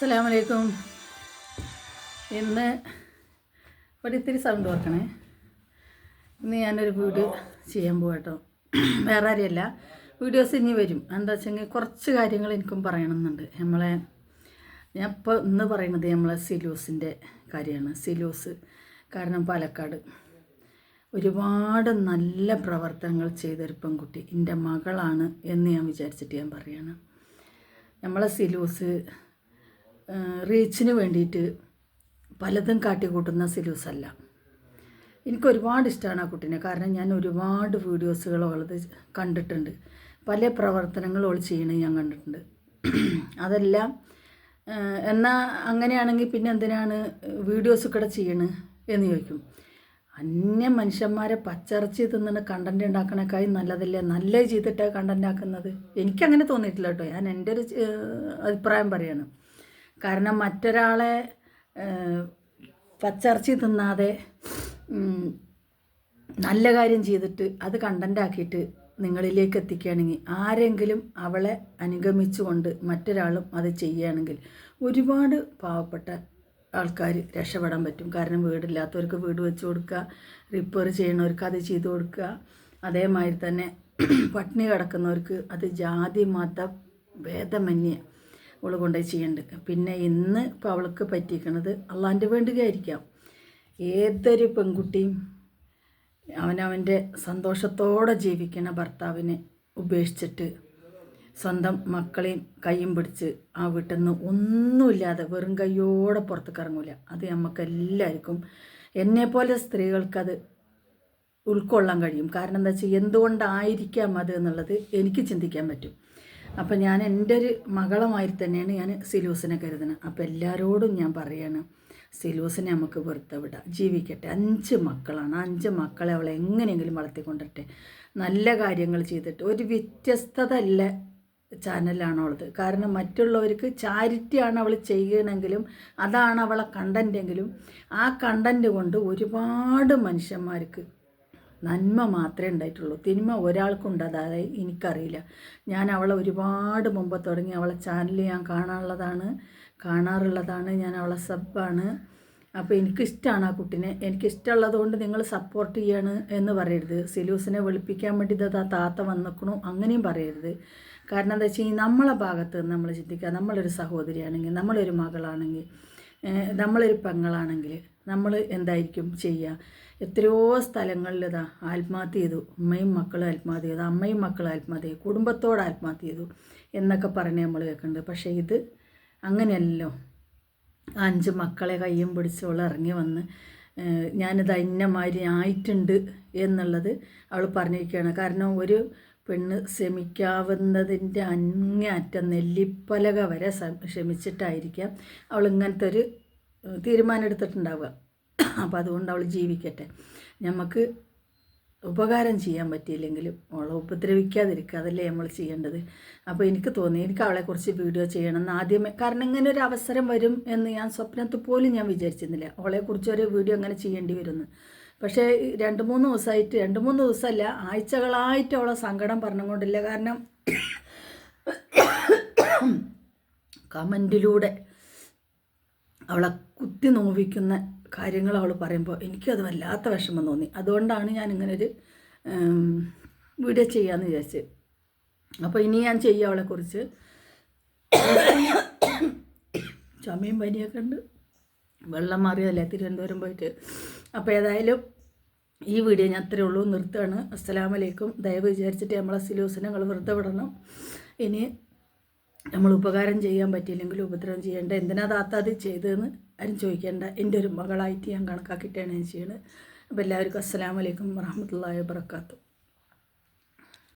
അസ്സലാമു അലൈക്കും. ഇന്ന് ഇത്തിരി സൗണ്ട് ഓർക്കണേ. ഇന്ന് ഞാനൊരു വീഡിയോ ചെയ്യാൻ പോകട്ടോ. വേറെ ആരെയല്ല, വീഡിയോസ് ഇനി വരും. എന്താ വെച്ചെങ്കിൽ കുറച്ച് കാര്യങ്ങൾ എനിക്കും പറയണമെന്നുണ്ട്. ഞാൻ ഇപ്പോൾ ഇന്ന് പറയുന്നത് നമ്മളെ സിലൂസിൻ്റെ കാര്യമാണ്. സിലൂസ് കാരണം പാലക്കാട് ഒരുപാട് നല്ല പ്രവർത്തനങ്ങൾ ചെയ്തൊരു പെൺകുട്ടി എൻ്റെ മകളാണ് എന്ന് ഞാൻ വിചാരിച്ചിട്ട് ഞാൻ പറയുകയാണ്. നമ്മളെ സിലൂസ് റീച്ചിന് വേണ്ടിയിട്ട് പലതും കാട്ടിക്കൂട്ടുന്ന സിലൂസല്ല. എനിക്കൊരുപാട് ഇഷ്ടമാണ് ആ കുട്ടീനെ. കാരണം ഞാൻ ഒരുപാട് വീഡിയോസുകൾ അവളത് കണ്ടിട്ടുണ്ട്. പല പ്രവർത്തനങ്ങളും അവൾ ചെയ്യണത് ഞാൻ കണ്ടിട്ടുണ്ട്. അതെല്ലാം എന്നാൽ അങ്ങനെയാണെങ്കിൽ പിന്നെ എന്തിനാണ് വീഡിയോസ് കൂടെ ചെയ്യണത് എന്ന് ചോദിക്കും. അന്യ മനുഷ്യന്മാരെ പച്ചിറച്ചി തിന്നിട്ട് കണ്ടൻറ്റ് ഉണ്ടാക്കണേക്കായി നല്ലതല്ലേ നല്ല ചെയ്തിട്ടാണ് കണ്ടൻറ്റ് ആക്കുന്നത്. എനിക്കങ്ങനെ തോന്നിയിട്ടില്ല കേട്ടോ. ഞാൻ എൻ്റെ ഒരു അഭിപ്രായം പറയാണ്. കാരണം മറ്റൊരാളെ പച്ചിറച്ചി തിന്നാതെ നല്ല കാര്യം ചെയ്തിട്ട് അത് കണ്ടൻ്റാക്കിയിട്ട് നിങ്ങളിലേക്ക് എത്തിക്കുകയാണെങ്കിൽ, ആരെങ്കിലും അവളെ അനുഗമിച്ചുകൊണ്ട് മറ്റൊരാളും അത് ചെയ്യുകയാണെങ്കിൽ ഒരുപാട് പാവപ്പെട്ട ആൾക്കാർ രക്ഷപ്പെടാൻ പറ്റും. കാരണം വീടില്ലാത്തവർക്ക് വീട് വെച്ച് കൊടുക്കുക, റിപ്പയർ ചെയ്യണവർക്ക് അത് ചെയ്തു കൊടുക്കുക. അതേമാതിരി തന്നെ പട്ടിണി കിടക്കുന്നവർക്ക് അത് ജാതി മത ഭേദമന്യേ അവൾ കൊണ്ടുപോയി ചെയ്യുന്നുണ്ട്. പിന്നെ ഇന്ന് ഇപ്പോൾ അവൾക്ക് പറ്റിയിരിക്കുന്നത് അള്ളാൻ്റെ വേണ്ടുകയായിരിക്കാം. ഏതൊരു പെൺകുട്ടിയും അവനവൻ്റെ സന്തോഷത്തോടെ ജീവിക്കുന്ന ഭർത്താവിനെ ഉപേക്ഷിച്ചിട്ട് സ്വന്തം മക്കളെയും കയ്യും പിടിച്ച് ആ വീട്ടിൽ നിന്ന് ഒന്നുമില്ലാതെ വെറും കയ്യോടെ പുറത്തേക്ക് ഇറങ്ങൂല. അത് നമുക്കെല്ലാവർക്കും, എന്നെപ്പോലെ സ്ത്രീകൾക്കത് ഉൾക്കൊള്ളാൻ കഴിയും. കാരണം എന്താ വെച്ചാൽ എന്തുകൊണ്ടായിരിക്കാം അത് എന്നുള്ളത് എനിക്ക് ചിന്തിക്കാൻ പറ്റും. അപ്പം ഞാൻ എൻ്റെ ഒരു മകളുമായി തന്നെയാണ് ഞാൻ സിലൂസിനെ കരുതുന്നത്. അപ്പോൾ എല്ലാവരോടും ഞാൻ പറയാണ്, സിലൂസിനെ നമുക്ക് വെറുതെ വിടാം, ജീവിക്കട്ടെ. 5 മക്കളാണ്. 5 മക്കളെ അവളെ എങ്ങനെയെങ്കിലും വളർത്തിക്കൊണ്ടിട്ടെ, നല്ല കാര്യങ്ങൾ ചെയ്തിട്ട്. ഒരു വ്യത്യസ്തത അല്ല ചാനലാണ് അവളത്. കാരണം മറ്റുള്ളവർക്ക് ചാരിറ്റിയാണ് അവൾ ചെയ്യണമെങ്കിലും അതാണ് അവളെ കണ്ടൻറ്റെങ്കിലും ആ കണ്ടൻറ്റ് കൊണ്ട് ഒരുപാട് മനുഷ്യന്മാർക്ക് നന്മ മാത്രമേ ഉണ്ടായിട്ടുള്ളൂ. തിന്മ ഒരാൾക്കുണ്ടതായി എനിക്കറിയില്ല. ഞാൻ അവളെ ഒരുപാട് മുമ്പ് തുടങ്ങി അവളെ ചാനൽ ഞാൻ കാണാറുള്ളതാണ്. ഞാൻ അവളെ സബ്ബാണ്. അപ്പോൾ എനിക്കിഷ്ടമാണ് ആ കുട്ടീനെ. എനിക്കിഷ്ടമുള്ളത് കൊണ്ട് നിങ്ങൾ സപ്പോർട്ട് ചെയ്യാണ് എന്ന് പറയരുത്. സിലൂസിനെ വെളുപ്പിക്കാൻ വേണ്ടി ആ താത്ത വന്നിക്കണു അങ്ങനെയും പറയരുത്. കാരണം എന്താ വെച്ച് കഴിഞ്ഞാൽ നമ്മളെ ഭാഗത്ത് നിന്ന് നമ്മൾ ചിന്തിക്കുക. നമ്മളൊരു സഹോദരിയാണെങ്കിൽ, നമ്മളൊരു മകളാണെങ്കിൽ, നമ്മളൊരു പെങ്ങളാണെങ്കിൽ നമ്മൾ എന്തായിരിക്കും ചെയ്യുക? എത്രയോ സ്ഥലങ്ങളിൽ ഇതാ ആത്മഹത്യ ചെയ്തു, ഉമ്മയും മക്കളും ആത്മഹത്യ ചെയ്തു, അമ്മയും മക്കളും ആത്മഹത്യ ചെയ്തു, കുടുംബത്തോട് ആത്മഹത്യ ചെയ്തു എന്നൊക്കെ പറഞ്ഞ് നമ്മൾ കേൾക്കുന്നുണ്ട്. പക്ഷേ ഇത് അങ്ങനെയല്ലോ. 5 മക്കളെ കയ്യും പിടിച്ചവൾ ഇറങ്ങി വന്ന് ഞാനിത് ഇന്നമാതിരി ആയിട്ടുണ്ട് എന്നുള്ളത് അവൾ പറഞ്ഞിരിക്കുകയാണ്. കാരണം ഒരു പെണ്ണ് ക്ഷമിക്കാവുന്നതിൻ്റെ അങ്ങേയറ്റം നെല്ലിപ്പലക വരെ ക്ഷമിച്ചിട്ടായിരിക്കാം അവൾ ഇങ്ങനത്തെ ഒരു തീരുമാനം എടുത്തിട്ടുണ്ടാവുക. അപ്പോൾ അതുകൊണ്ട് അവൾ ജീവിക്കട്ടെ. നമുക്ക് ഉപകാരം ചെയ്യാൻ പറ്റിയില്ലെങ്കിലും അവളെ ഉപദ്രവിക്കാതിരിക്കുക, അതല്ലേ നമ്മൾ ചെയ്യേണ്ടത്. അപ്പോൾ എനിക്ക് തോന്നി എനിക്ക് അവളെക്കുറിച്ച് വീഡിയോ ചെയ്യണമെന്ന് ആദ്യമേ. കാരണം ഇങ്ങനെ ഒരു അവസരം വരും എന്ന് ഞാൻ സ്വപ്നത്തിൽ പോലും ഞാൻ വിചാരിച്ചിരുന്നില്ല. അവളെക്കുറിച്ച് ഒരു വീഡിയോ അങ്ങനെ ചെയ്യേണ്ടി വരുമെന്ന്. പക്ഷേ 2-3 ദിവസമായിട്ട്, 2-3 ദിവസമല്ല, ആഴ്ചകളായിട്ട് അവളെ സങ്കടം പറഞ്ഞുകൊണ്ടില്ല. കാരണം കമൻറ്റിലൂടെ അവളെ കുത്തി നോവിക്കുന്ന കാര്യങ്ങൾ അവൾ പറയുമ്പോൾ എനിക്കത് വല്ലാത്ത വിഷമം തോന്നി. അതുകൊണ്ടാണ് ഞാൻ ഇങ്ങനൊരു വീഡിയോ ചെയ്യാമെന്ന് വിചാരിച്ചത്. അപ്പോൾ ഇനി ഞാൻ ചെയ്യാം അവളെക്കുറിച്ച്. ചുമയും പനിയൊക്കെ ഉണ്ട്, വെള്ളം മാറിയതല്ലേ തിരുവനന്തപുരം പോയിട്ട്. അപ്പോൾ ഏതായാലും ഈ വീഡിയോ ഞാൻ അത്രയേ ഉള്ളൂ, നിർത്തുകയാണ്. അസ്സലാമു അലൈക്കും. ദയവ് വിചാരിച്ചിട്ട് നമ്മളെ സിലൂസിനെ നിങ്ങൾ വെറുതെ വിടണം. ഇനി നമ്മൾ ഉപകാരം ചെയ്യാൻ പറ്റിയില്ലെങ്കിൽ ഉപദ്രവം ചെയ്യേണ്ട. എന്തിനാ താത്ത അത് ചെയ്തതെന്ന് ആരും ചോദിക്കേണ്ട. എൻ്റെ ഒരു മകളായിട്ട് ഞാൻ കണക്കാക്കിയിട്ടാണ് ഞാൻ ചെയ്യുന്നത്. അപ്പോൾ എല്ലാവർക്കും അസ്സലാമു അലൈക്കും വറഹ്മത്തുള്ളാഹി വബറകാതുഹു.